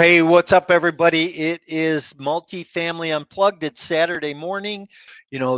Hey, what's up, everybody? It is Multifamily Unplugged. It's Saturday morning.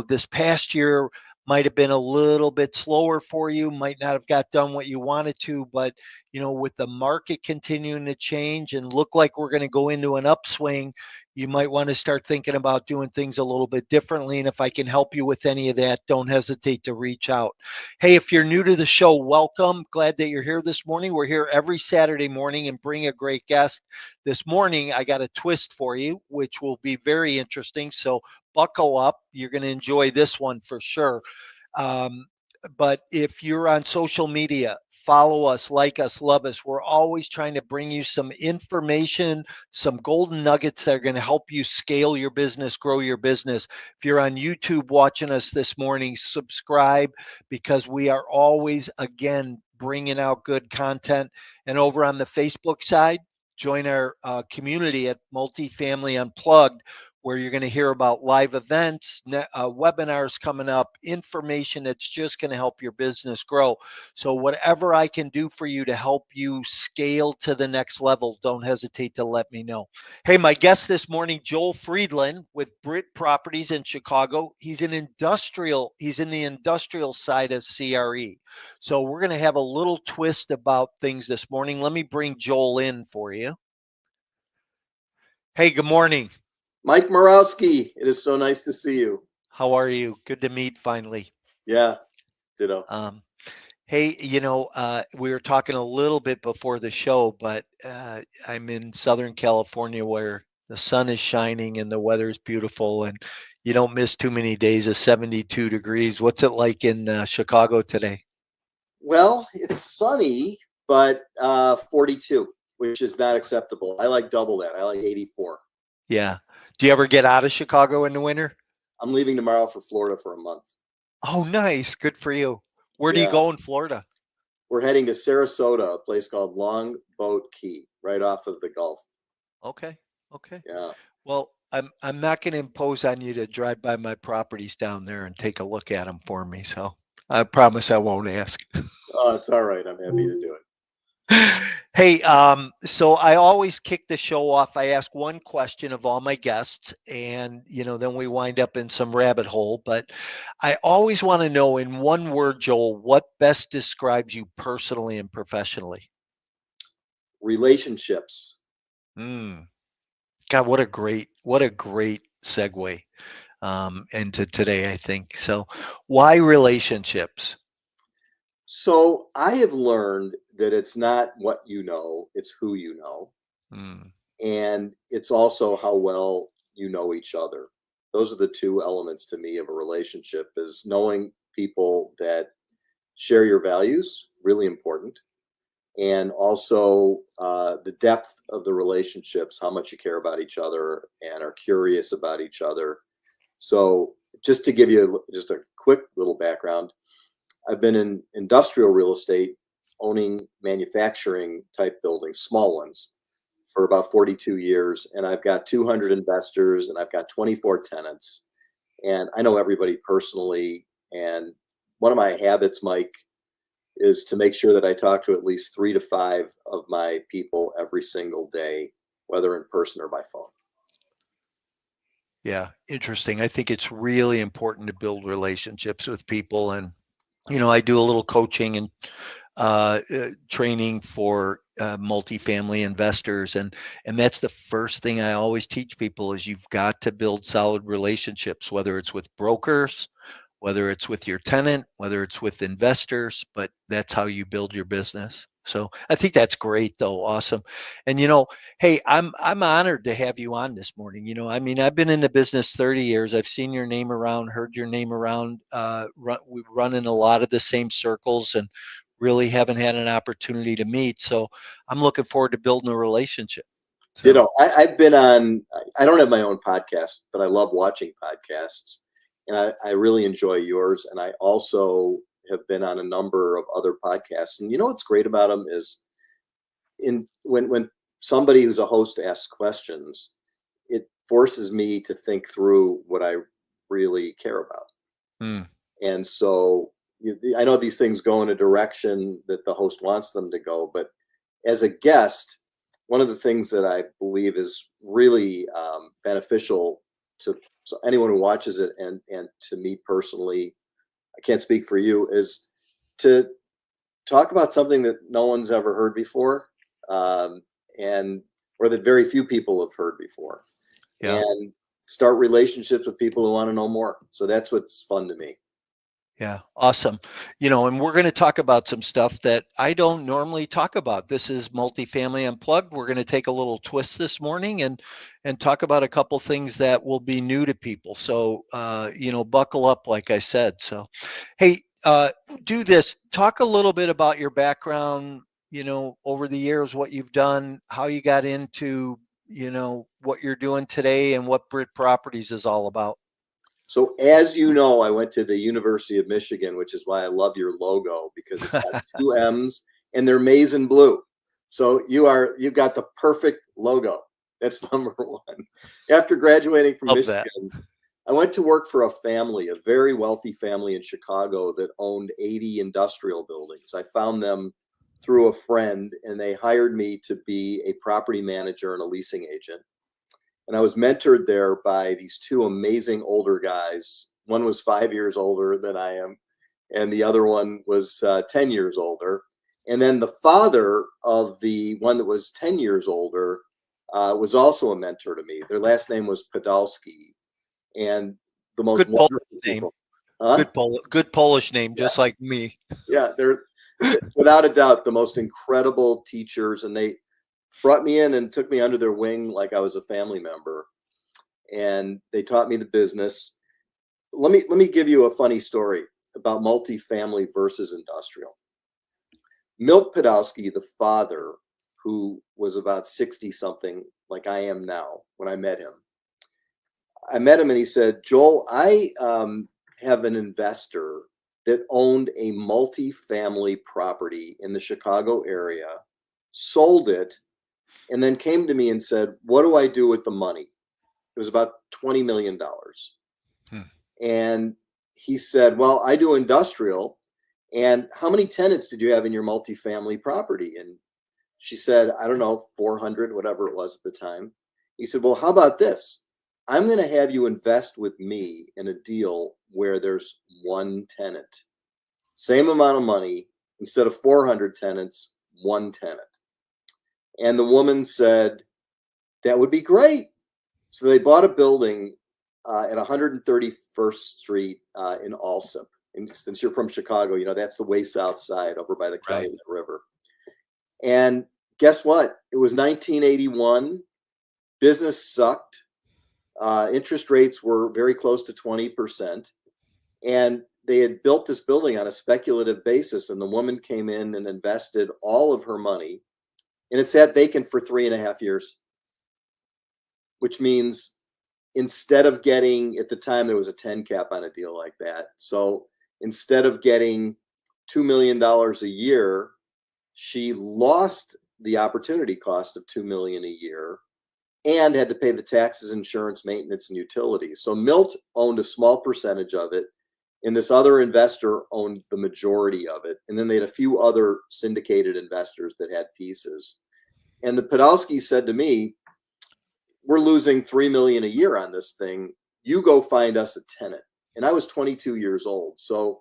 This past year might have been a little bit slower for you, might not have got done what you wanted to, but with the market continuing to change and look like we're going to go into an upswing, you might want to start thinking about doing things a little bit differently. And if I can help you with any of that, don't hesitate to reach out. Hey, if you're new to the show, welcome. Glad that you're here this morning. We're here every Saturday morning and bring a great guest. This morning, I got a twist for you, which will be very interesting. So buckle up. You're going to enjoy this one for sure. Um, but if you're on social media, follow us, like us, love us. We're always trying to bring you some information, some golden nuggets that are going to help you scale your business, grow your business. If you're on YouTube watching us this morning, subscribe because we are always, again, bringing out good content. And over on the Facebook side, join our community at Multifamily Unplugged, where you're going to hear about live events, webinars coming up, information that's just going to help your business grow. So whatever I can do for you to help you scale to the next level, don't hesitate to let me know. Hey, my guest this morning, Joel Friedland with Brit Properties in Chicago. He's in the industrial side of CRE. So we're going to have a little twist about things this morning. Let me bring Joel in for you. Hey, good morning. Mike Morawski, it is so nice to see you. How are you? Good to meet finally. Yeah, ditto. Hey, we were talking a little bit before the show, but I'm in Southern California where the sun is shining and the weather is beautiful, and you don't miss too many days of 72 degrees. What's it like in Chicago today? Well, it's sunny, but 42, which is not acceptable. I like double that. I like 84. Yeah. Do you ever get out of Chicago in the winter? I'm leaving tomorrow for Florida for a month. Oh, nice. Good for you. Where do you Yeah, go in Florida? we're heading to Sarasota, a place called Longboat Key, right off of the Gulf. Okay. Okay. Yeah. Well, I'm not going to impose on you to drive by my properties down there and take a look at them for me. So I promise I won't ask. Oh, it's all right. I'm happy to do it. Hey, so I always kick the show off. I ask one question of all my guests, and then we wind up in some rabbit hole. But I always want to know, in one word, Joel, what best describes you personally and professionally? Relationships. Mm. God, what a great segue into today, I think. So, why relationships? So I have learned that it's not what you know, it's who you know. Mm, And it's also how well you know each other. Those are the two elements to me of a relationship: is knowing people that share your values, really important, and also the depth of the relationships, how much you care about each other and are curious about each other. So just to give you just a quick little background, I've been in industrial real estate, owning manufacturing type buildings, small ones, for about 42 years. And I've got 200 investors and I've got 24 tenants. And I know everybody personally. And one of my habits, Mike, is to make sure that I talk to at least 3 to 5 of my people every single day, whether in person or by phone. yeah, interesting. I think it's really important to build relationships with people, and I do a little coaching and training for multifamily investors, and that's the first thing I always teach people is you've got to build solid relationships, whether it's with brokers, whether it's with your tenant, whether it's with investors, but that's how you build your business. So I think that's great though. Awesome. And hey, I'm honored to have you on this morning. I mean, I've been in the business 30 years. I've seen your name around, heard your name around. We run in a lot of the same circles and really haven't had an opportunity to meet. So I'm looking forward to building a relationship. So Ditto. I've been on, I don't have my own podcast, but I love watching podcasts. And I really enjoy yours. And I also have been on a number of other podcasts. And you know what's great about them is when somebody who's a host asks questions, it forces me to think through what I really care about. mm, And so I know these things go in a direction that the host wants them to go, but as a guest, one of the things that I believe is really beneficial to anyone who watches it, and to me personally, I can't speak for you, is to talk about something that no one's ever heard before, um, and or that very few people have heard before, Yeah. and start relationships with people who want to know more. So that's what's fun to me. Yeah, awesome. And we're going to talk about some stuff that I don't normally talk about. This is Multifamily Unplugged. We're going to take a little twist this morning and talk about a couple things that will be new to people. So, buckle up, like I said. So, hey, do this. Talk a little bit about your background, over the years, what you've done, how you got into, what you're doing today, and what Brit Properties is all about. So as you know, I went to the University of Michigan, which is why I love your logo, because it's got two M's and they're maize and blue. So you've got the perfect logo. That's number one. After graduating from Love that. Michigan, I went to work for a family, a very wealthy family in Chicago that owned 80 industrial buildings. I found them through a friend, and they hired me to be a property manager and a leasing agent. And I was mentored there by these two amazing older guys. One was 5 years older than I am, and the other one was 10 years older. And then the father of the one that was 10 years older was also a mentor to me. Their last name was Podolsky, and the most Good Polish wonderful name. people. Huh? Good Polish name, Yeah, just like me. yeah, they're without a doubt the most incredible teachers, and they brought me in and took me under their wing like I was a family member, and they taught me the business. Let me give you a funny story about multifamily versus industrial. Milt Podolsky, the father, who was about 60 something, like I am now when I met him and he said, Joel, I have an investor that owned a multifamily property in the Chicago area, sold it, and then came to me and said, what do I do with the money? It was about $20 million. Hmm. And he said, well, I do industrial. And how many tenants did you have in your multifamily property? And she said, I don't know, 400, whatever it was at the time. He said, well, how about this? I'm going to have you invest with me in a deal where there's one tenant, same amount of money, instead of 400 tenants, one tenant. And the woman said, that would be great. So they bought a building at 131st Street in Alsip. And since you're from Chicago, that's the way south side over by the Right. Calumet River. And guess what? It was 1981. Business sucked. Interest rates were very close to 20%. And they had built this building on a speculative basis. And the woman came in and invested all of her money. And it sat vacant for 3.5 years, which means instead of getting, at the time, there was a 10 cap on a deal like that. So instead of getting $2 million a year, she lost the opportunity cost of $2 million a year and had to pay the taxes, insurance, maintenance, and utilities. So Milt owned a small percentage of it, and this other investor owned the majority of it. And then they had a few other syndicated investors that had pieces. And the Podolskis said to me, we're losing $3 million a year on this thing. You go find us a tenant. And I was 22 years old. So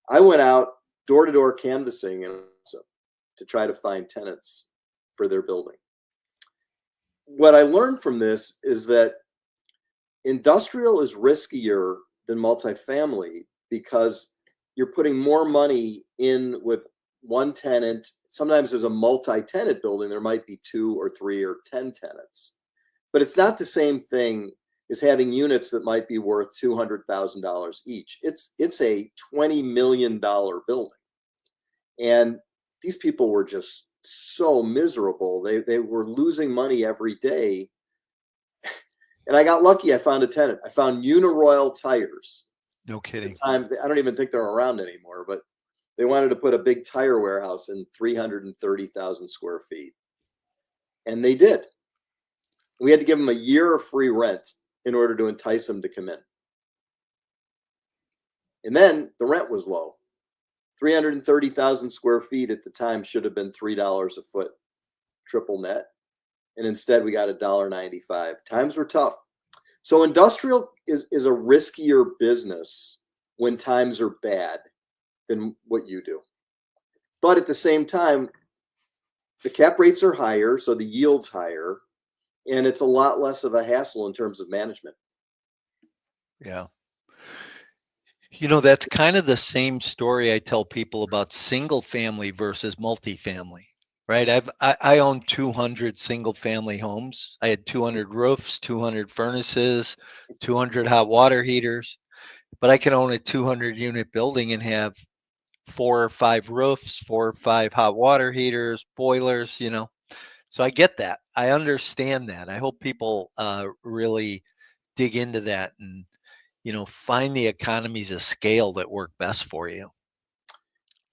I went out door to door canvassing and to try to find tenants for their building. What I learned from this is that industrial is riskier than multifamily because you're putting more money in with one tenant. Sometimes there's a multi-tenant building. There might be 2 or 3 or 10 tenants, but it's not the same thing as having units that might be worth $200,000 each. It's a $20 million building. And these people were just so miserable. They were losing money every day. And I got lucky. I found a tenant. I found Uniroyal Tires. No At kidding. the time, I don't even think they're around anymore, but they wanted to put a big tire warehouse in 330,000 square feet. And they did. We had to give them a year of free rent in order to entice them to come in. And then the rent was low. 330,000 square feet at the time should have been $3 a foot triple net. and instead we got $1.95. Times were tough. So industrial is a riskier business when times are bad than what you do. But at the same time, the cap rates are higher, so the yield's higher, and it's a lot less of a hassle in terms of management. Yeah. You know, that's kind of the same story I tell people about single family versus multifamily, right? I own 200 single family homes. I had 200 roofs, 200 furnaces, 200 hot water heaters, but I can own a 200 unit building and have 4 or 5 roofs, 4 or 5 hot water heaters, boilers, you know. So I get that. I understand that. I hope people really dig into that and, you know, find the economies of scale that work best for you.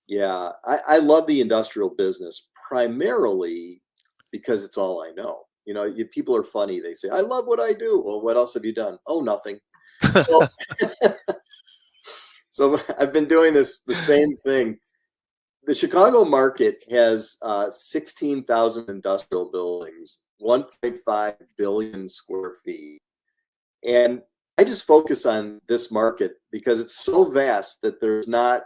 Yeah, I love the industrial business primarily because it's all I know. You know, people are funny. They say, I love what I do. Well, what else have you done? Oh, nothing. So, so I've been doing the same thing. The Chicago market has 16,000 industrial buildings, 1.5 billion square feet. And I just focus on this market because it's so vast that there's not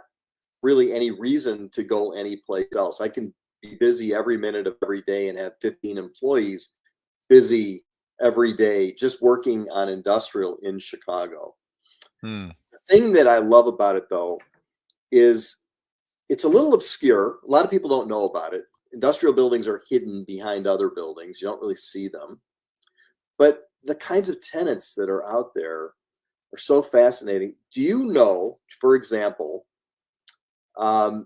really any reason to go anyplace else. I can be busy every minute of every day and have 15 employees busy every day just working on industrial in Chicago. The thing that I love about it, though, is it's a little obscure. A lot of people don't know about it. Industrial buildings are hidden behind other buildings. You don't really see them. But the kinds of tenants that are out there are so fascinating. Do you know, for example, that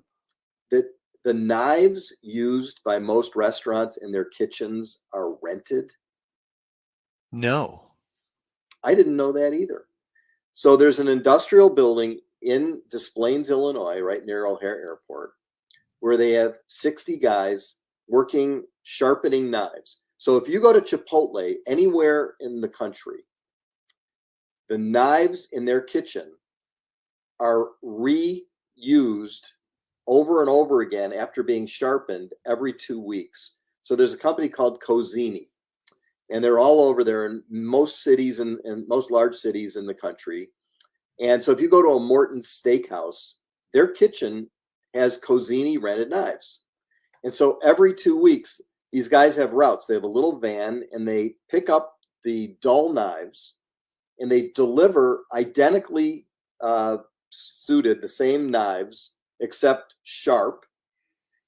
the knives used by most restaurants in their kitchens are rented? No. I didn't know that either. So there's an industrial building in Des Plaines, Illinois, right near O'Hare Airport, where they have 60 guys working, sharpening knives. So if you go to Chipotle anywhere in the country, the knives in their kitchen are reused over and over again after being sharpened every 2 weeks. So there's a company called Cozini, and they're all over there in most cities and most large cities in the country. And so if you go to a Morton Steakhouse, their kitchen has Cozini rented knives. And so every 2 weeks, these guys have routes. They have a little van and they pick up the dull knives and they deliver identically suited, the same knives, except sharp.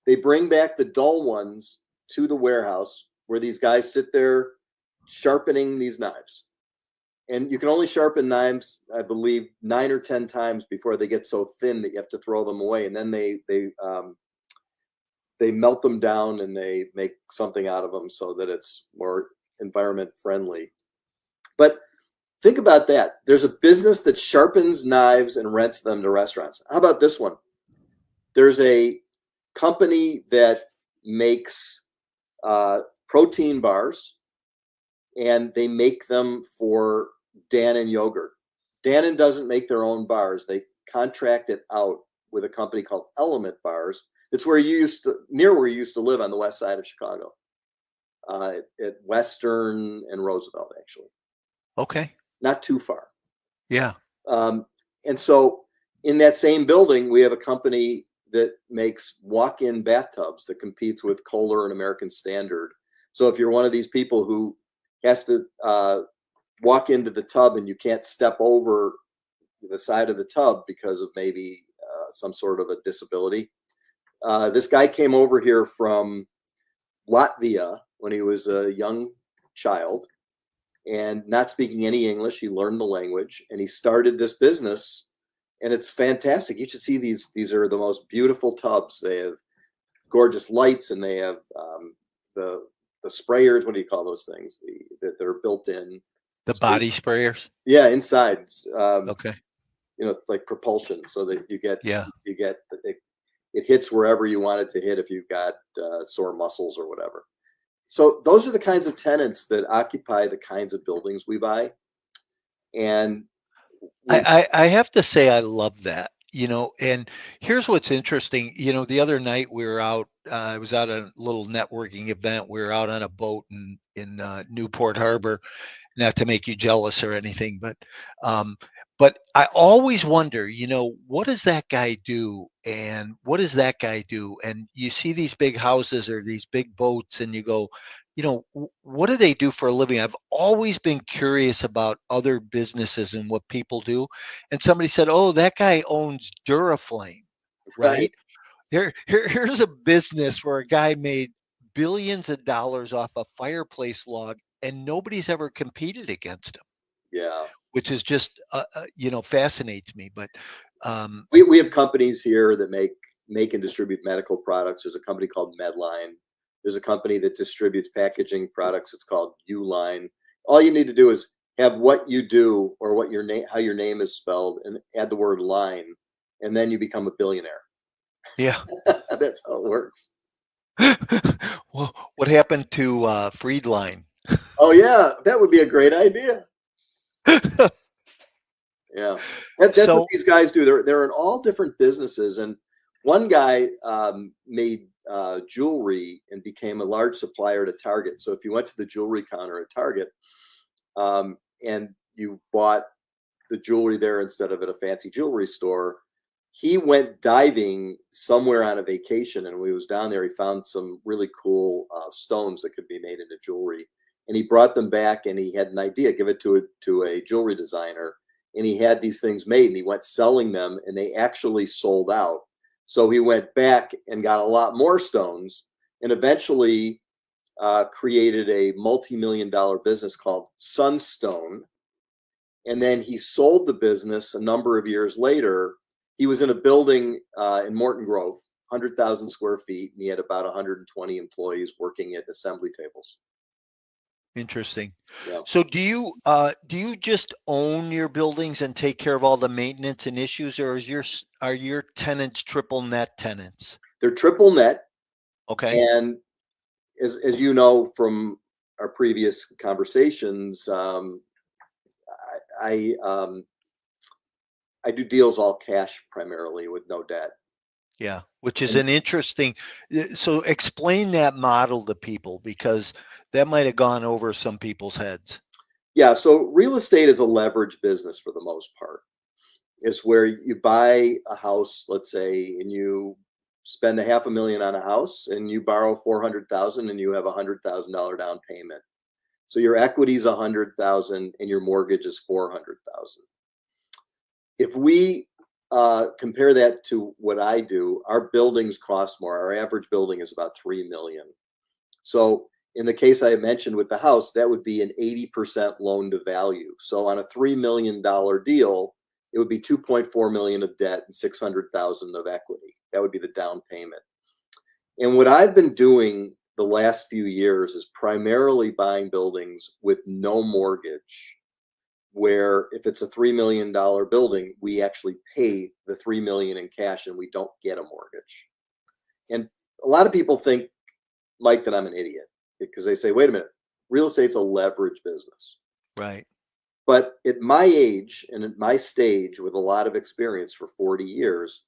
They bring back the dull ones to the warehouse where these guys sit there sharpening these knives. And you can only sharpen knives, I believe, 9 or 10 times before they get so thin that you have to throw them away. And then they melt them down and they make something out of them so that it's more environment friendly. But think about that. There's a business that sharpens knives and rents them to restaurants. How about this one? There's a company that makes protein bars, and they make them for Dannon Yogurt. Dannon doesn't make their own bars. They contract it out with a company called Element Bars. It's where near where you used to live on the west side of Chicago, at Western and Roosevelt, actually. Okay. Not too far. Yeah. And so in that same building, we have a company that makes walk-in bathtubs that competes with Kohler and American Standard. So if you're one of these people who has to walk into the tub and you can't step over the side of the tub because of maybe some sort of a disability, this guy came over here from Latvia when he was a young child and not speaking any English. He learned the language and he started this business, and it's fantastic. You should see these. These are the most beautiful tubs. They have gorgeous lights and they have the sprayers. What do you call those things? That are built in. The body sprayers. Yeah, inside. Okay. You know, like propulsion, so that you get it hits wherever you want it to hit if you've got sore muscles or whatever. So those are the kinds of tenants that occupy the kinds of buildings we buy. And I have to say I love that. And here's what's interesting. The other night we were out, I was out at a little networking event. We were out on a boat in Newport Harbor, not to make you jealous or anything, um, but I always wonder, what does that guy do, and what does that guy do? And you see these big houses or these big boats, and you go, what do they do for a living? I've always been curious about other businesses and what people do. And somebody said, "Oh, that guy owns Duraflame," Right. right? Here's a business where a guy made billions of dollars off a fireplace log, and nobody's ever competed against him, Yeah. which is just fascinates me. But We have companies here that make and distribute medical products. There's a company called Medline. There's a company that distributes packaging products. It's called Uline. All you need to do is have what you do or what your name, how your name is spelled, and add the word line, and then you become a billionaire. yeah. That's how it works. Well, what happened to Friedland? Oh yeah, that would be a great idea. Yeah, that's what So these guys do. They're in all different businesses, and one guy made jewelry and became a large supplier to Target. So if you went to the jewelry counter at Target and you bought the jewelry there instead of at a fancy jewelry store, he went diving somewhere on a vacation, and when he was down there, he found some really cool stones that could be made into jewelry, and he brought them back, and he had an idea, give it to a jewelry designer, and he had these things made, and he went selling them, and they actually sold out. So he went back and got a lot more stones, and eventually created a multi-million dollar business called Sunstone. And then he sold the business a number of years later. He was in a building in Morton Grove, 100,000 square feet, and he had about 120 employees working at assembly tables. interesting. Yeah, So do you just own your buildings and take care of all the maintenance and issues, or are your tenants triple net tenants? they're triple net, Okay. and as you know from our previous conversations, I I do deals all cash primarily with no debt. Yeah, which is And an interesting. So explain that model to people, because that might have gone over some people's heads. yeah, so real estate is a leverage business for the most part. It's where you buy a house, let's say, and you spend a half a million on a house, and you borrow 400,000, and you have $100,000 down payment. So your equity is 100,000, and your mortgage is 400,000. If we compare that to what I do, our buildings cost more. Our average building is about 3 million. So in the case I mentioned with the house, that would be an 80% loan to value. So on a $3 million deal, it would be 2.4 million of debt and 600,000 of equity. That would be the down payment. And what I've been doing the last few years is primarily buying buildings with no mortgage, where if it's a $3 million building, we actually pay the 3 million in cash and we don't get a mortgage. And a lot of people think, Mike, that I'm an idiot because they say, wait a minute, real estate's a leverage business. Right. But at my age and at my stage with a lot of experience for 40 years,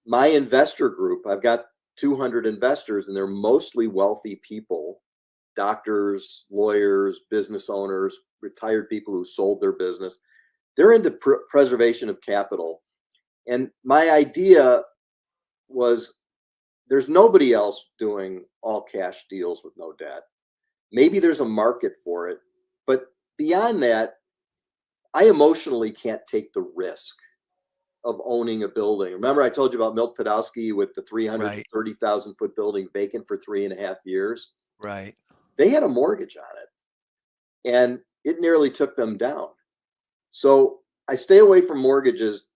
my investor group, I've got 200 investors, and they're mostly wealthy people, doctors, lawyers, business owners, retired people who sold their business. They're into preservation of capital. And my idea was there's nobody else doing all cash deals with no debt. Maybe there's a market for it. But beyond that, I emotionally can't take the risk of owning a building. Remember, I told you about Milt Podolsky with the Right. 330,000 foot building vacant for 3.5 years. Right. They had a mortgage on it, and it nearly took them down. So I stay away from mortgages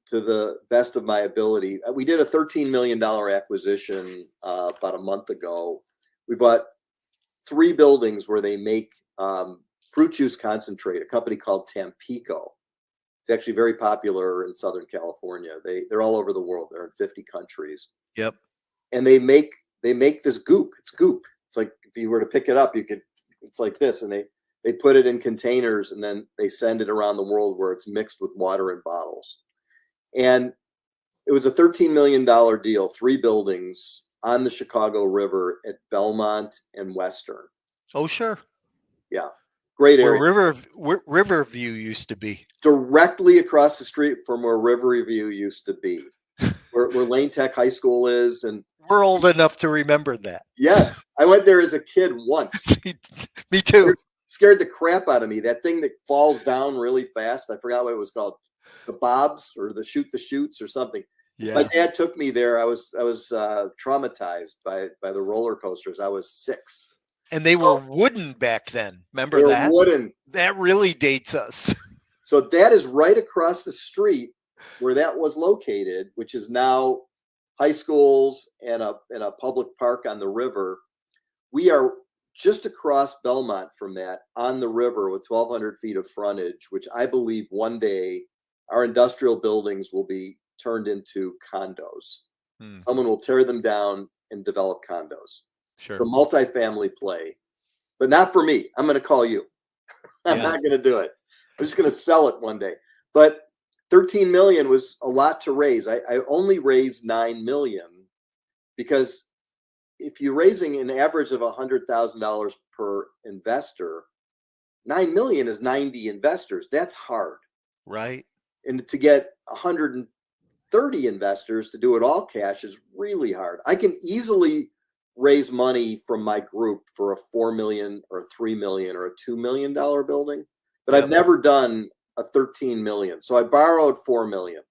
to the best of my ability. We did a $13 million acquisition about a month ago. We bought 3 buildings where they make fruit juice concentrate, a company called Tampico. It's actually very popular in Southern California. They're all over the world. They're in 50 countries. Yep. And they make this goop. It's goop. It's like if you were to pick it up, it's like this, and they put it in containers, and then they send it around the world where it's mixed with water in bottles. And It was a $13 million deal, 3 buildings on the Chicago River at Belmont and Western. Oh, sure. Yeah. Great area. Where Riverview used to be. Directly across the street from where Riverview used to be, where Lane Tech High School is. And we're old enough to remember that. Yes. I went there as a kid once. Me too. Scared the crap out of me. That thing that falls down really fast. I forgot what it was called. The Bobs or the Shoots or something. Yeah. My dad took me there. I was traumatized by the roller coasters. I was 6. And they were wooden back then. Remember they that? Were wooden. That really dates us. So that is right across the street where that was located, which is now high schools and a public park on the river. We are just across Belmont from that on the river with 1,200 feet of frontage, which I believe one day our industrial buildings will be turned into condos. Someone will tear them down and develop condos. Sure. For multifamily play, but not for me. I'm going to call you. I'm not going to do it. I'm just going to sell it one day. But 13 million was a lot to raise. I only raised 9 million because if you're raising an average of $100,000 per investor, 9 million is 90 investors. That's hard. Right. And to get 130 investors to do it all cash is really hard. I can easily raise money from my group for a $4 million or a $3 million or a $2 million building, but I've never done a 13 million. So I borrowed 4 million.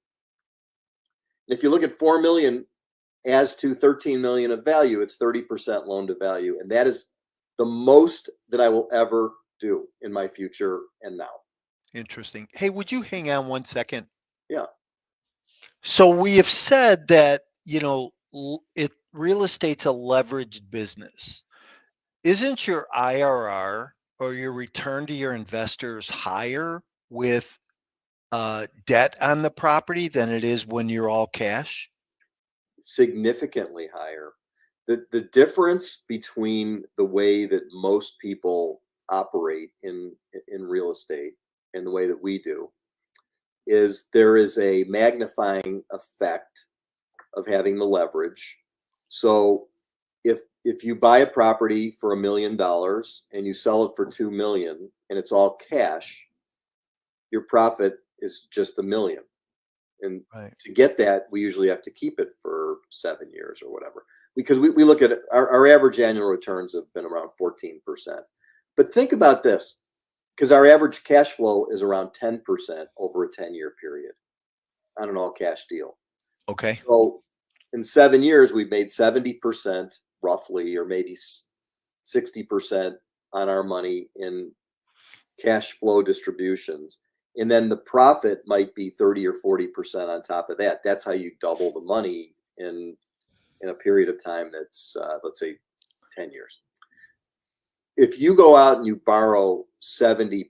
And if you look at 4 million as to 13 million of value, it's 30% loan to value. And that is the most that I will ever do in my future and now. Interesting. Hey, would you hang on 1 second? Yeah. So we have said that, real estate's a leveraged business. Isn't your IRR or your return to your investors higher with debt on the property than it is when you're all cash? Significantly higher. The difference between the way that most people operate in real estate and the way that we do is there is a magnifying effect of having the leverage. So if you buy a property for $1 million and you sell it for 2 million and it's all cash, your profit is just $1 million. And to get that, we usually have to keep it for 7 years or whatever, because we look at it, our average annual returns have been around 14%. But think about this, because our average cash flow is around 10% over a 10-year period on an all cash deal. Okay. So in 7 years, we've made 70% roughly, or maybe 60% on our money in cash flow distributions. And then the profit might be 30 or 40% on top of that. That's how you double the money in a period of time that's, let's say, 10 years. If you go out and you borrow 70%,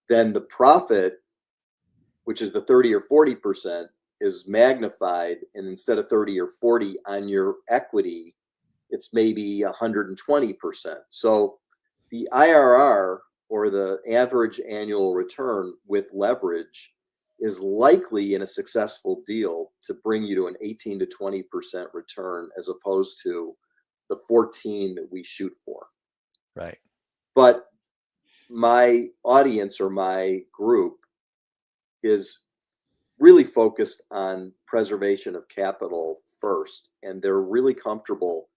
then the profit, which is the 30 or 40%, is magnified. And instead of 30 or 40 on your equity, it's maybe 120%. So the IRR, or the average annual return with leverage, is likely in a successful deal to bring you to an 18 to 20% return, as opposed to the 14 that we shoot for. Right. But my audience or my group is really focused on preservation of capital first, and they're really comfortable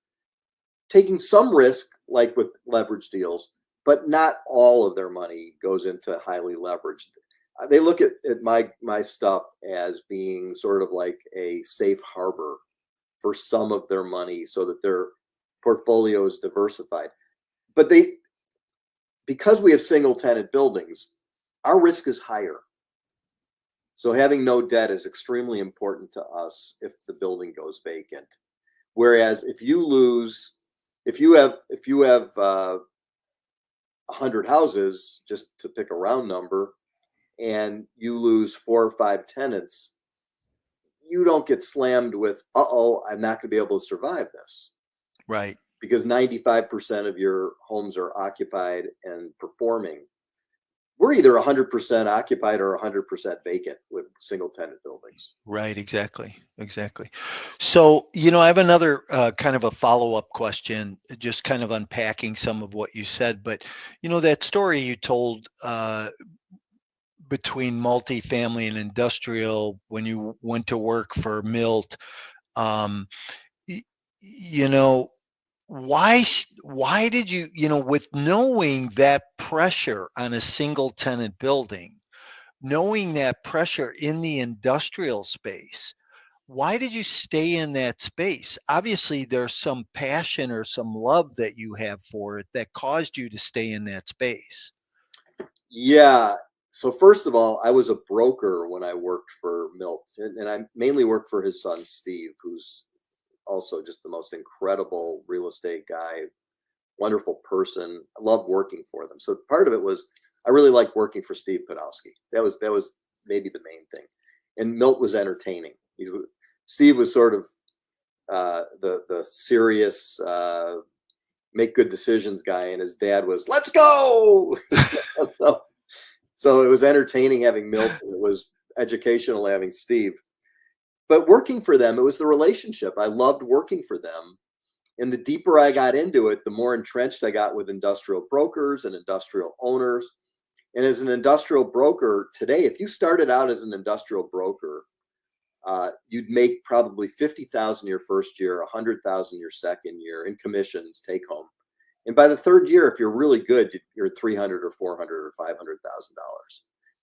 taking some risk, like with leverage deals, but not all of their money goes into highly leveraged. They look at my stuff as being sort of like a safe harbor for some of their money, so that their portfolio is diversified. But because we have single tenant buildings, our risk is higher. So having no debt is extremely important to us if the building goes vacant. Whereas if you have 100 houses, just to pick a round number, and you lose 4 or 5 tenants, you don't get slammed with, I'm not going to be able to survive this. Right. Because 95% of your homes are occupied and performing. we're either 100% occupied or 100% vacant with single tenant buildings. Right, exactly, exactly. So, I have another kind of a follow-up question, just kind of unpacking some of what you said. But, that story you told between multifamily and industrial when you went to work for Milt, um, y- you know, why did you, with knowing that pressure on a single tenant building, knowing that pressure in the industrial space, why did you stay in that space? Obviously, there's some passion or some love that you have for it that caused you to stay in that space. Yeah. So first of all, I was a broker when I worked for Milt, and I mainly worked for his son Steve, who's also just the most incredible real estate guy, wonderful person. I loved working for them. So part of it was I really liked working for Steve Podolsky. That was maybe the main thing. And Milt was entertaining. Steve was sort of the serious make good decisions guy, and his dad was let's go. so so it was entertaining having Milt, and it was educational having Steve. But working for them, it was the relationship. I loved working for them. And the deeper I got into it, the more entrenched I got with industrial brokers and industrial owners. And as an industrial broker today, if you started out as an industrial broker, you'd make probably 50,000 your first year, 100,000 your second year in commissions take home. And by the third year, if you're really good, you're 300 or 400 or $500,000.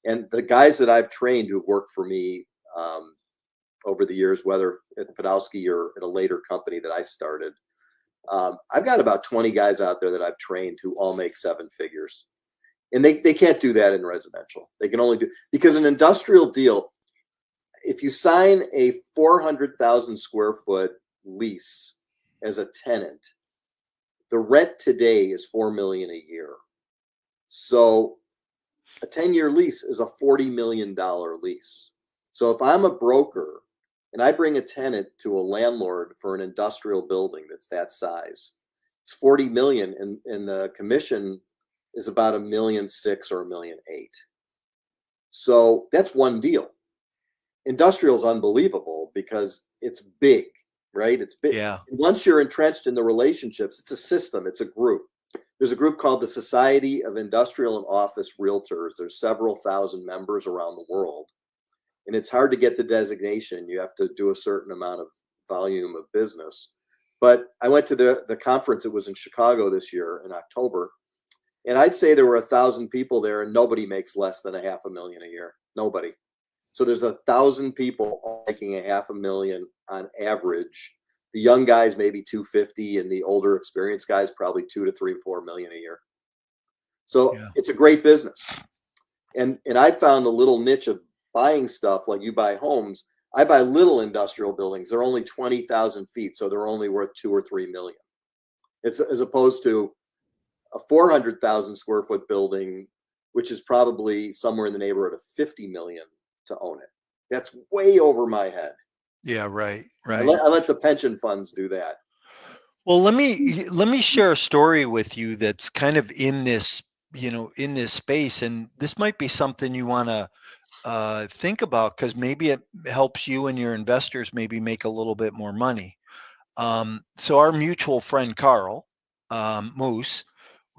And the guys that I've trained who've worked for me over the years, whether at Podolsky or at a later company that I started, I've got about 20 guys out there that I've trained who all make seven figures. And they can't do that in residential. They can only do, because an industrial deal, if you sign a 400,000 square foot lease as a tenant, the rent today is $4 million a year. So a 10-year lease is a $40 million lease. So if I'm a broker and I bring a tenant to a landlord for an industrial building that's that size, it's 40 million, and the commission is about $1.6 million or $1.8 million. So that's one deal. Industrial is unbelievable because it's big, right? It's big. Yeah. And once you're entrenched in the relationships, it's a system, it's a group. There's a group called the Society of Industrial and Office Realtors. There's several thousand members around the world. And it's hard to get the designation. You have to do a certain amount of volume of business. But I went to the conference. It was in Chicago this year in October. And I'd say there were 1,000 people there, and nobody makes less than $500,000 a year. Nobody. So there's 1,000 people all making $500,000 on average. The young guys maybe 250, and the older experienced guys probably 2 to 3, 4 million a year. So Yeah. it's a great business. And I found a little niche of buying stuff like you buy homes. I buy little industrial buildings. They're only 20,000 feet, so they're only worth 2 or 3 million. It's as opposed to a 400,000 square foot building, which is probably somewhere in the neighborhood of 50 million to own it. That's way over my head. Yeah, right, I right. let the pension funds do that. Well, let me share a story with you that's kind of in this, in this space, and this might be something you want to think about because maybe it helps you and your investors maybe make a little bit more money. So our mutual friend Carl Moose,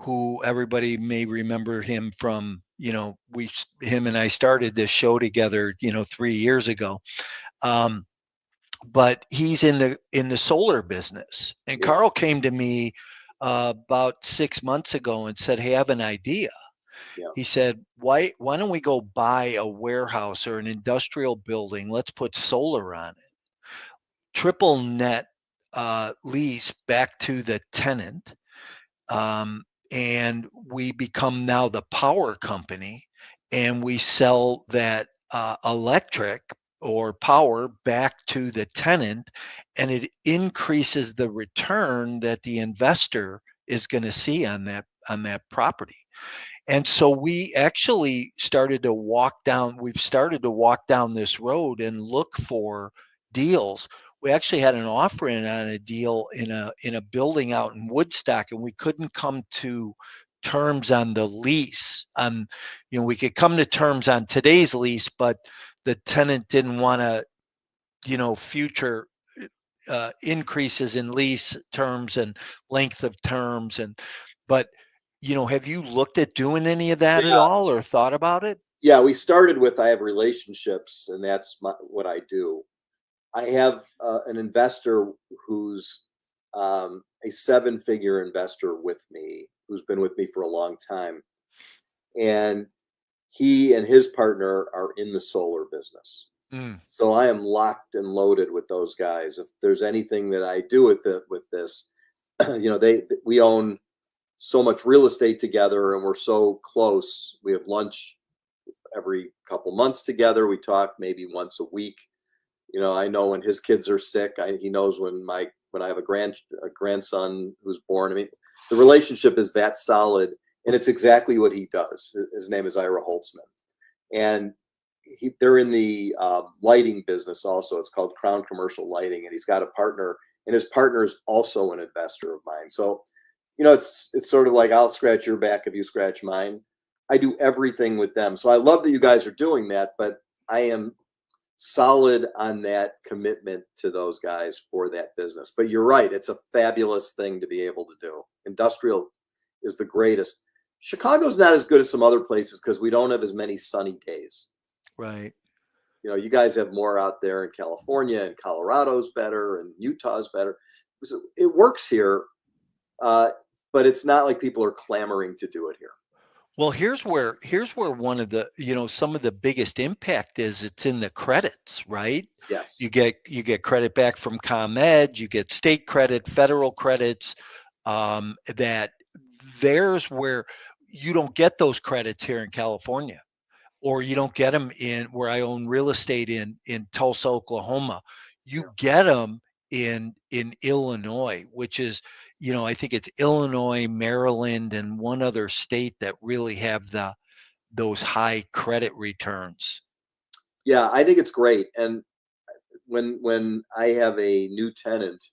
who everybody may remember him from, him and I started this show together, 3 years ago. But he's in the solar business. And Yeah. Carl came to me about 6 months ago and said, "Hey, I have an idea." Yeah. He said, "Why don't we go buy a warehouse or an industrial building? Let's put solar on it. Triple net lease back to the tenant, and we become now the power company, and we sell that electric or power back to the tenant, and it increases the return that the investor is going to see on that property." And so we actually we've started to walk down this road and look for deals. We actually had an offer in on a deal in a building out in Woodstock, and we couldn't come to terms on the lease. We could come to terms on today's lease, but the tenant didn't want to, future increases in lease terms and length of terms. But have you looked at doing any of that at Yeah. all or thought about it? Yeah, we started with I have relationships, and that's what I do. I have an investor who's a seven-figure investor with me, who's been with me for a long time, and he and his partner are in the solar business. Mm, So I am locked and loaded with those guys. If there's anything that I do with this, we own so much real estate together, and we're so close. We have lunch every couple months together. We talk maybe once a week. I know when his kids are sick. He knows when I have a grandson who's born. I mean, the relationship is that solid, and it's exactly what he does. His name is Ira Holtzman, and they're in the lighting business also. It's called Crown Commercial Lighting, and he's got a partner, and his partner is also an investor of mine. So, it's sort of like I'll scratch your back if you scratch mine. I do everything with them. So I love that you guys are doing that, but I am solid on that commitment to those guys for that business. But you're right, it's a fabulous thing to be able to do. Industrial is the greatest. Chicago's not as good as some other places because we don't have as many sunny days. right. You guys have more out there in California, and Colorado's better, and Utah's better. So it works here, but it's not like people are clamoring to do it here. Well, here's where one of the, some of the biggest impact is it's in the credits, right? Yes. You get credit back from ComEd, you get state credit, federal credits. That there's where you don't get those credits here in California, or you don't get them in where I own real estate in Tulsa, Oklahoma. You get them in Illinois, which is, I think it's Illinois, Maryland, and one other state that really have those high credit returns. Yeah, I think it's great. And when I have a new tenant,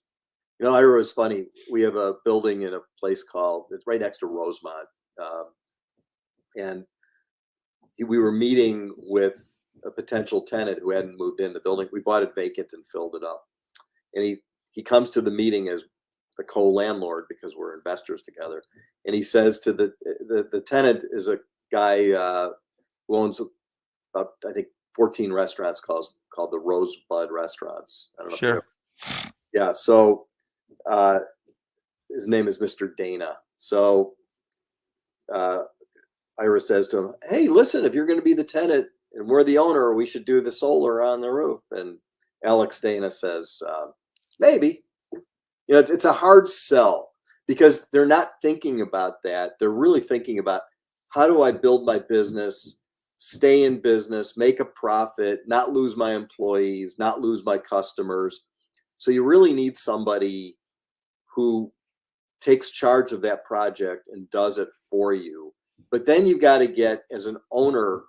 Ira was funny. We have a building in a place it's right next to Rosemont, and we were meeting with a potential tenant who hadn't moved in the building. We bought it vacant and filled it up. And he comes to the meeting as the co-landlord because we're investors together. And he says to the tenant is a guy who owns about, I think, 14 restaurants called the Rosebud Restaurants. I don't know. Sure. Yeah. So his name is Mr. Dana. So Ira says to him, "Hey, listen, if you're going to be the tenant and we're the owner, we should do the solar on the roof." And Alex Dana says, "Maybe." It's a hard sell because they're not thinking about that. They're really thinking about, how do I build my business, stay in business, make a profit, not lose my employees, not lose my customers. So you really need somebody who takes charge of that project and does it for you. But then you've got to get, as an owner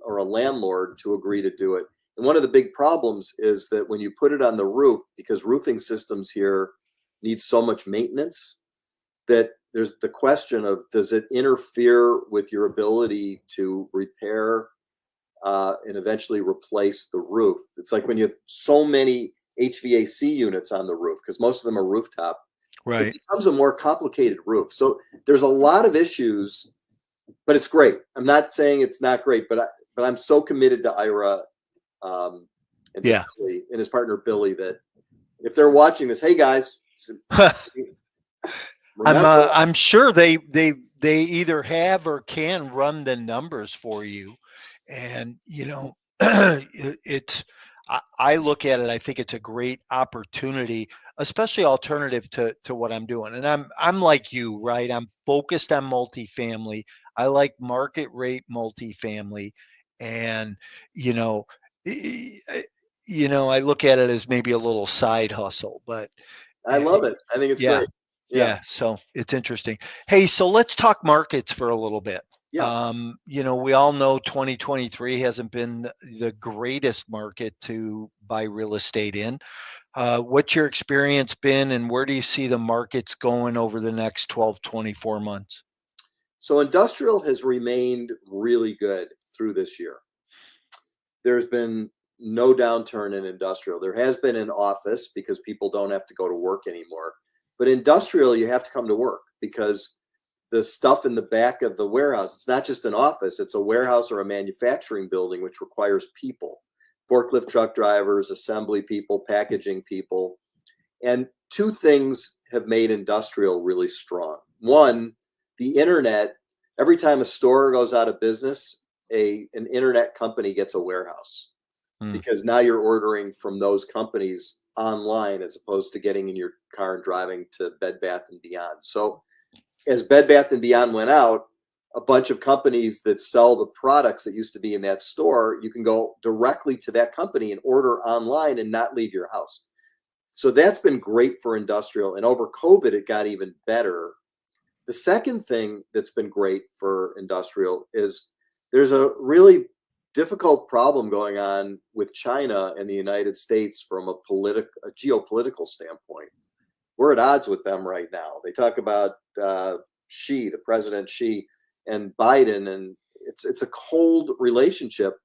or a landlord, to agree to do it. And one of the big problems is that when you put it on the roof, because roofing systems here need so much maintenance, that there's the question of, does it interfere with your ability to repair and eventually replace the roof? It's like when you have so many HVAC units on the roof, because most of them are rooftop, Right. it becomes a more complicated roof. So there's a lot of issues, but it's great. I'm not saying it's not great, but I'm so committed to Ira and to Billy and his partner Billy that if they're watching this, hey guys, remember, I'm sure they either have or can run the numbers for you, and it's I look at it. I think it's a great opportunity, especially alternative to what I'm doing. And I'm like you, right? I'm focused on multifamily. I like market rate multifamily, and I look at it as maybe a little side hustle, but I love it. I think it's yeah. great. Yeah, so it's interesting. Hey, so let's talk markets for a little bit. Yeah. We all know 2023 hasn't been the greatest market to buy real estate in. What's your experience been, and where do you see the markets going over the next 12, 24 months? So industrial has remained really good through this year. There's been no downturn in industrial. There has been in office because people don't have to go to work anymore. But industrial, you have to come to work because the stuff in the back of the warehouse, it's not just an office, it's a warehouse or a manufacturing building, which requires people, forklift truck drivers, assembly people, packaging people. And two things have made industrial really strong. One, the internet, every time a store goes out of business, an internet company gets a warehouse because now you're ordering from those companies online as opposed to getting in your car and driving to Bed Bath and Beyond. So as Bed Bath and Beyond went out, a bunch of companies that sell the products that used to be in that store, you can go directly to that company and order online and not leave your house. So that's been great for industrial. And over COVID, it got even better. The second thing that's been great for industrial is there's a really difficult problem going on with China and the United States from a geopolitical standpoint. We're at odds with them right now. They talk about Xi, the President Xi, and Biden, and it's a cold relationship.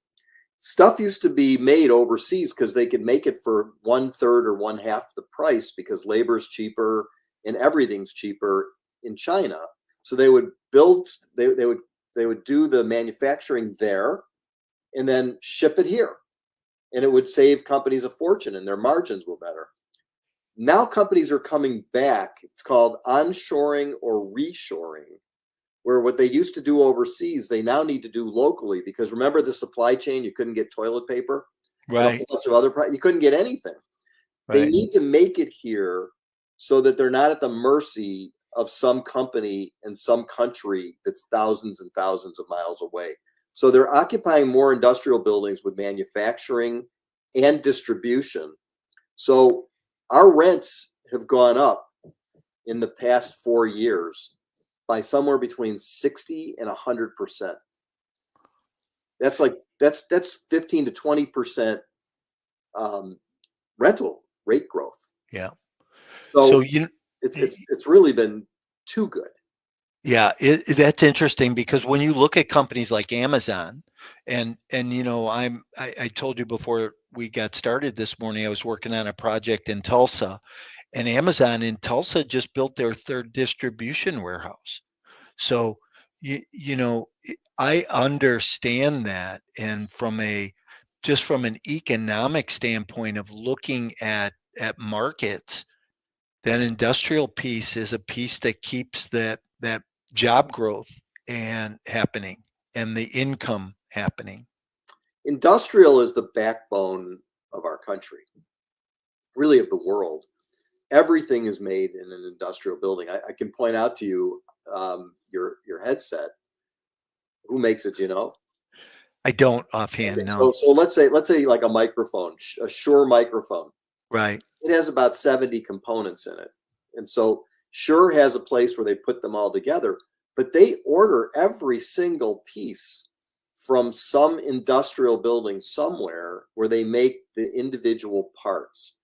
Stuff used to be made overseas because they could make it for 1/3 or 1/2 the price because labor's cheaper and everything's cheaper in China. So they would build, they would do the manufacturing there and then ship it here. And it would save companies a fortune and their margins were better. Now companies are coming back. It's called onshoring or reshoring, where what they used to do overseas, they now need to do locally because remember the supply chain, you couldn't get toilet paper, Right. and a whole bunch of other products, you couldn't get anything. They Right. need to make it here so that they're not at the mercy of some company in some country that's thousands and thousands of miles away. So they're occupying more industrial buildings with manufacturing and distribution. So our rents have gone up in the past 4 years by somewhere between 60 and 100%. That's like that's 15 to 20% rental rate growth. Yeah. So you it's really been too good. Yeah, that's interesting because when you look at companies like Amazon, and I told you before we got started this morning, I was working on a project in Tulsa, and Amazon in Tulsa just built their third distribution warehouse. So I understand that, and from an economic standpoint of looking at markets, that industrial piece is a piece that keeps that job growth and happening and the income happening. Industrial is the backbone of our country, really of the world. Everything is made in an industrial building. I can point out to you your headset. Who makes it? Do you know? I don't offhand, Okay, no. so let's say like a microphone, a Shure microphone. Right. It has about 70 components in it, and so Shure has a place where they put them all together. But they order every single piece from some industrial building somewhere where they make the individual parts.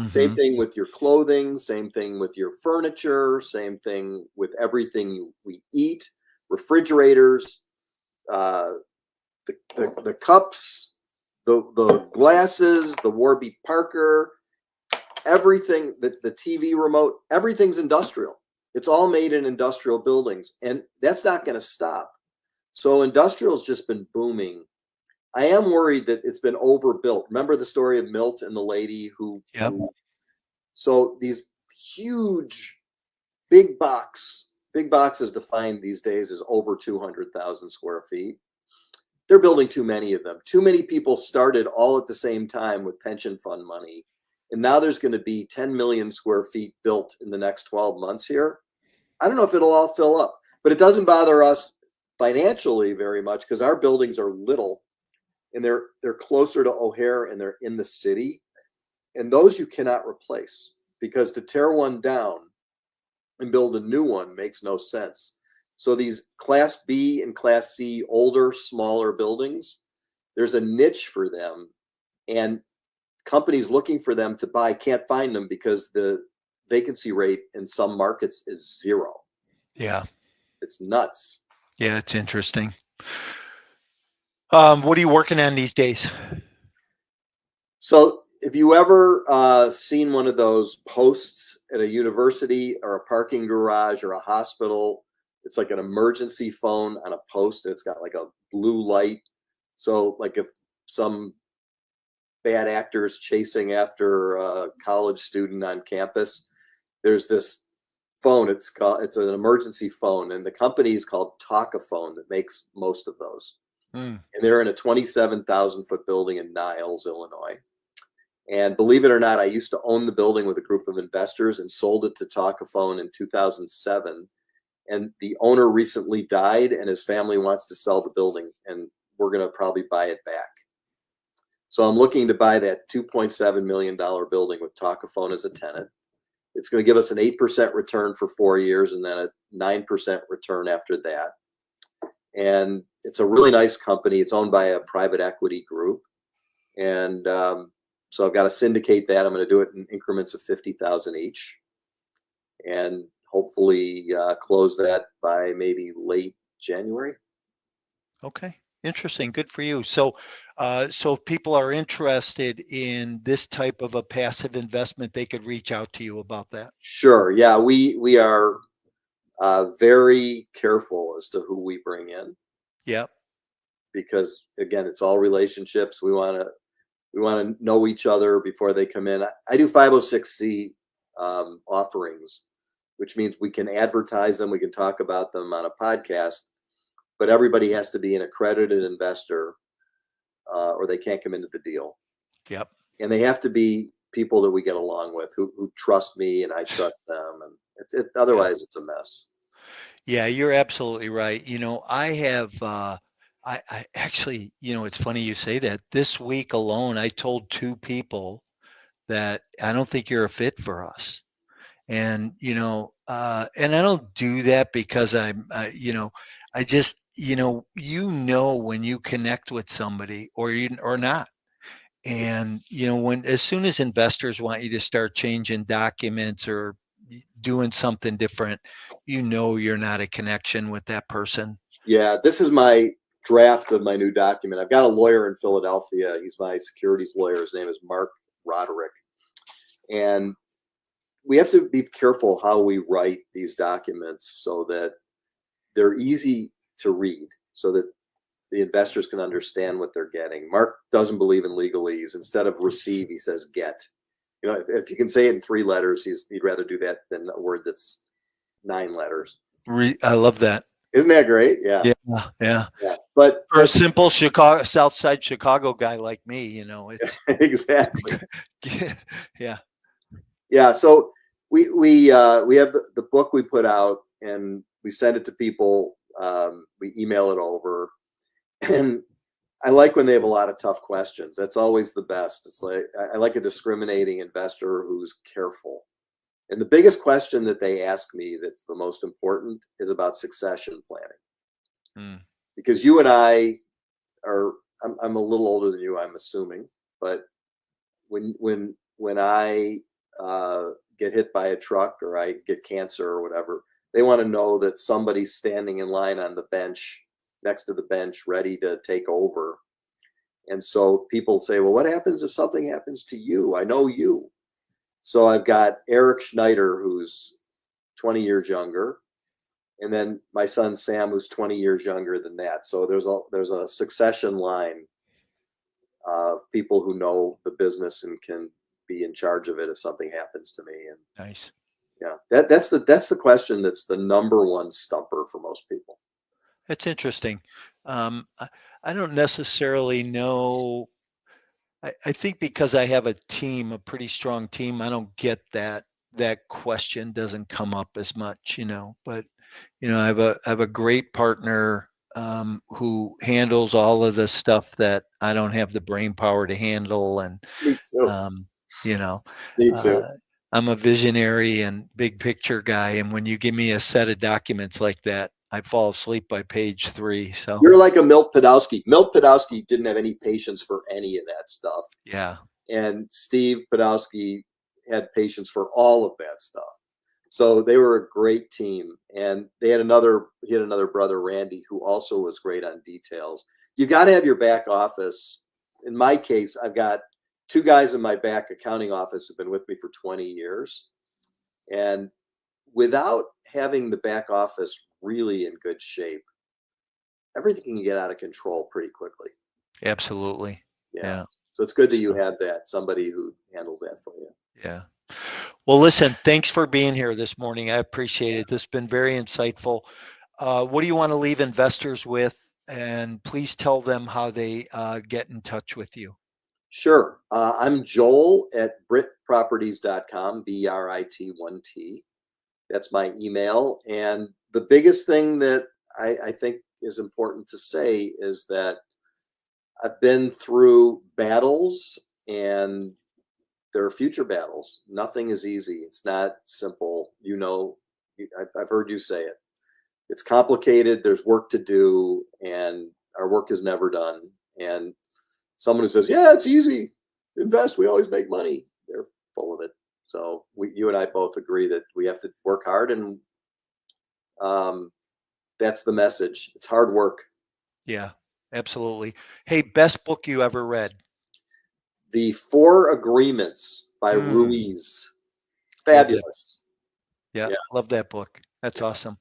Same Mm-hmm. thing with your clothing, same thing with your furniture, same thing with everything we eat, refrigerators, uh, the cups, the glasses, the Warby Parker, everything, the TV remote, everything's industrial. It's all made in industrial buildings, and that's not going to stop. So industrial's just been booming. I am worried that it's been overbuilt. Remember the story of Milt and the lady who Yep. So these huge big boxes defined these days as over 200,000 square feet. They're building too many of them. Too many people started all at the same time with pension fund money. And now there's going to be 10 million square feet built in the next 12 months here. I don't know if it'll all fill up, but it doesn't bother us financially very much because our buildings are little and they're closer to O'Hare and they're in the city. And those you cannot replace because to tear one down and build a new one makes no sense. So these Class B and Class C, older, smaller buildings, there's a niche for them. And companies looking for them to buy can't find them because the vacancy rate in some markets is 0. Yeah. It's nuts. Yeah, it's interesting. What are you working on these days? So if you ever seen one of those posts at a university or a parking garage or a hospital, it's like an emergency phone on a post. It's got like a blue light. So like if some bad actors chasing after a college student on campus, there's this phone. It's an emergency phone, and the company is called Talkaphone that makes most of those. Hmm. And they're in a 27,000-foot building in Niles, Illinois. And believe it or not, I used to own the building with a group of investors and sold it to Talkaphone in 2007. And the owner recently died, and his family wants to sell the building, and we're going to probably buy it back. So I'm looking to buy that $2.7 million building with Talkaphone as a tenant. It's going to give us an 8% return for 4 years and then a 9% return after that. And it's a really nice company. It's owned by a private equity group. And so I've got to syndicate that. I'm going to do it in increments of 50,000 each, and hopefully close that by maybe late January. Okay, interesting. Good for you. So, so if people are interested in this type of a passive investment, they could reach out to you about that. Sure. Yeah, we are very careful as to who we bring in, Yep. because again, it's all relationships. We want to know each other before they come in. I do 506c offerings, which means we can advertise them, we can talk about them on a podcast, but everybody has to be an accredited investor, or they can't come into the deal. Yep. And they have to be people that we get along with, who trust me and I trust them. And Yep. otherwise it's a mess. Yeah, you're absolutely right. I have, I actually, it's funny you say that. This week alone, I told two people that I don't think you're a fit for us. And, and I don't do that because I just, when you connect with somebody or not. And, when as soon as investors want you to start changing documents or doing something different, you're not a connection with that person. Yeah, this is my draft of my new document. I've got a lawyer in Philadelphia. He's my securities lawyer. His name is Mark Roderick. And we have to be careful how we write these documents so that they're easy to read, so that the investors can understand what they're getting. Mark doesn't believe in legalese. Instead of receive, he says get. If you can say it in 3 letters, he'd rather do that than a word that's 9 letters. I love that. Isn't that great? Yeah. Yeah. Yeah. Yeah. But For a simple South Side Chicago guy like me, it's exactly. yeah. Yeah. So we have the book we put out, and we send it to people. We email it over, and I like when they have a lot of tough questions. That's always the best. It's like I like a discriminating investor who's careful. And the biggest question that they ask me, that's the most important, is about succession planning. Because you and I are, I'm a little older than you, I'm assuming, but when I get hit by a truck or I get cancer or whatever, they want to know that somebody's standing in line on the bench, next to the bench, ready to take over. And so people say, well, what happens if something happens to you? I know you. So I've got Eric Schneider, who's 20 years younger, and then my son Sam, who's 20 years younger than that. So there's a succession line of people who know the business and can be in charge of it if something happens to me. And Nice. yeah, that's the question that's the number one stumper for most people. That's interesting. I don't necessarily know. I think because I have a team, a pretty strong team, I don't get that question doesn't come up as much, but I have a great partner who handles all of the stuff that I don't have the brain power to handle. And Me too. you know, Me too. I'm a visionary and big picture guy. And when you give me a set of documents like that, I fall asleep by page 3. So you're like a Milt Podolsky. Milt Podolsky didn't have any patience for any of that stuff. yeah. And Steve Podolsky had patience for all of that stuff. So they were a great team, and he had another brother, Randy, who also was great on details. You got to have your back office. In my case, I've got two guys in my back accounting office who've been with me for 20 years. And without having the back office really in good shape, everything can get out of control pretty quickly. Absolutely. Yeah. So it's good that you have that, somebody who handles that for you. Yeah. Well, listen, thanks for being here this morning. I appreciate it. This has been very insightful. What do you want to leave investors with? And please tell them how they get in touch with you. Sure. I'm Joel at britproperties.com, BRIT1T. That's my email. And the biggest thing that I think is important to say is that I've been through battles, and there are future battles. Nothing is easy. It's not simple. I've heard you say it. It's complicated. There's work to do, and our work is never done. And someone who says, "Yeah, it's easy. Invest. We always make money." They're full of it. So you and I both agree that we have to work hard, and that's the message. It's hard work. Yeah, absolutely. Hey, best book you ever read? The Four Agreements by Ruiz. Fabulous. Yeah, love that book. That's awesome.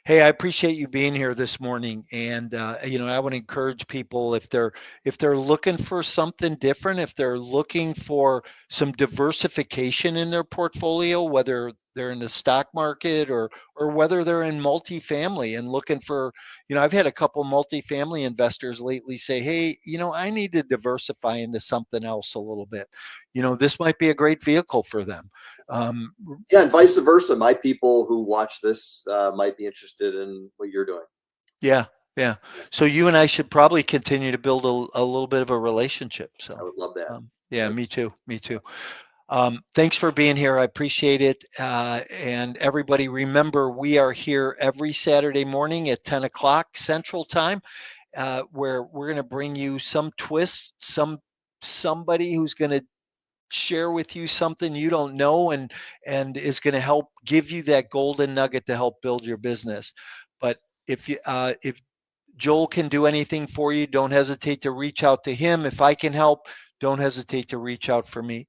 Hey, I appreciate you being here this morning, and I would encourage people, if they're looking for something different, if they're looking for some diversification in their portfolio, whether they're in the stock market or whether they're in multifamily and looking for, I've had a couple multifamily investors lately say, "Hey, I need to diversify into something else a little bit. This might be a great vehicle for them." Yeah, and vice versa. My people who watch this might be interested in what you're doing. Yeah. So you and I should probably continue to build a little bit of a relationship. So I would love that. yeah, me too. Thanks for being here. I appreciate it. And everybody, remember, we are here every Saturday morning at 10 o'clock Central Time, where we're going to bring you some twist, somebody who's going to share with you something you don't know, and is going to help give you that golden nugget to help build your business. But if Joel can do anything for you, don't hesitate to reach out to him. If I can help, don't hesitate to reach out for me.